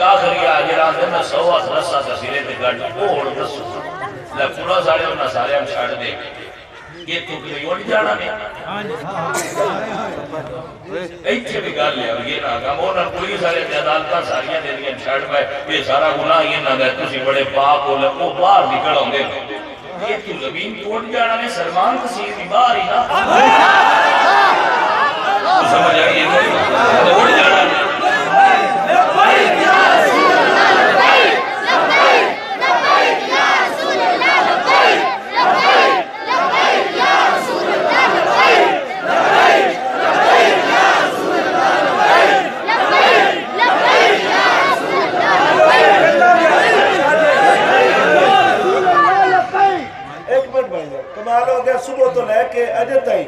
آخری آجر آتے میں سوا رسا تسیرے تے گاڑی اوڑ دسو لے پورا سارے انہا سارے ہم چھاڑ دے یہ تو کلی اٹھ جانا نہیں ایچے بھی گال لے اور یہ نہ آگا مونا کوئی سارے عدالتہ ساریاں دے دیا چھاڑ پائے یہ سارا گناہ یہ نہ گئے تسی بڑے پاک ہو لے وہ باہر نکل ہوں گے یہ تو زمین توڑ جانا نہیں سلمان کسی بھی باہر ہی نہ سمجھ آئیے توڑ جانا نہیں صبح تو لے کے اجے تائی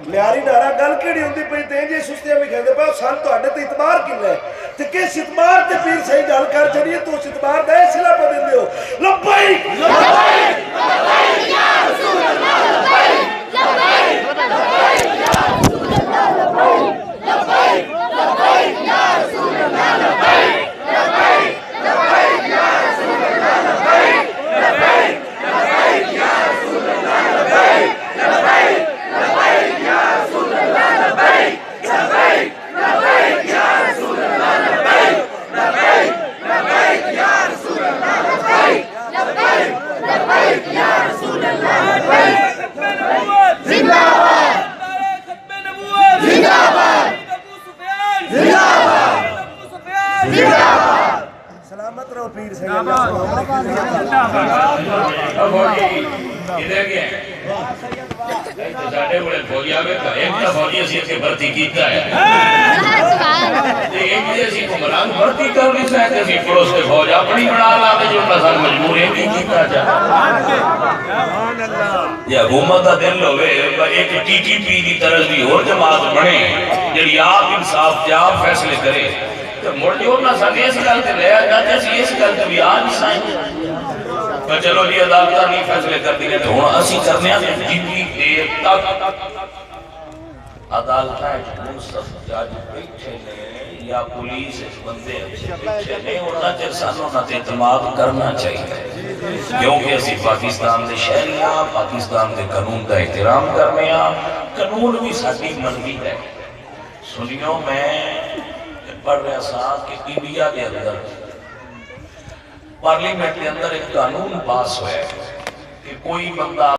لیاری نارا گل کیڑی ہوندی پئی تے جے سستیاں بھی کہندے پے سن تواڈے تے اعتبار کیلا ہے تے کس اعتبار تے پیر صحیح گل کر چھڑی تو اس اعتبار دا سلا پا دیندے ہو لبیک لبیک لبیک یا رسول اللہ لبیک لبیک لبیک یا رسول اللہ لبیک لبیک لبیک یا رسول اللہ لبیک لبیک لبیک یا رسول اللہ لبیک لبیک لبیک یا رسول اللہ لبیک لبیک لبیک یا رسول اللہ لبیک لبیک لبیک یا رسول اللہ لبیک لبیک لبیک یا رسول اللہ لبیک لبیک لبیک یا رسول اللہ لبیک زندہ باد زندہ باد زندہ باد زندہ باد سلامت رہو پیر سے ادھر گئے ساڑھے بڑے فوجی آگے کا ایک تا فوجی اسی کے بھرتی کیتا ہے ایک بھی اسی کو مران بھرتی کر نہیں سکتے اسی پڑوس کے فوج اپنی بنا لاتے جو نظر مجبور ہے بھی کیتا جائے یہ حکومت کا دل ہوئے ایک ٹی ٹی پی دی طرز بھی اور جماعت بنے جڑی آپ انصاف جاب فیصلے کرے تو مڑ جو نہ سکے اس گل تے لیا جاتے اسی اس گل تے بھی آج سائیں تو چلو جی عدالتہ نہیں فیصلے کر دیئے تو ہوں اسی کرنے ہیں جتنی دیر تک عدالتہ منصف جاج بیٹھے لیں یا پولیس اس بندے بیٹھے لیں انہا چر سانوں نہ اعتماد کرنا چاہیے کیونکہ اسی پاکستان دے شہریاں پاکستان دے قانون کا احترام کرنے ہیں قانون بھی ساتھی منوی ہے سنیوں میں پڑھ رہا ساتھ کہ انڈیا کے اندر پارلیمنٹ کے اندر ایک قانون پاس ہوئے کہ کوئی بندہ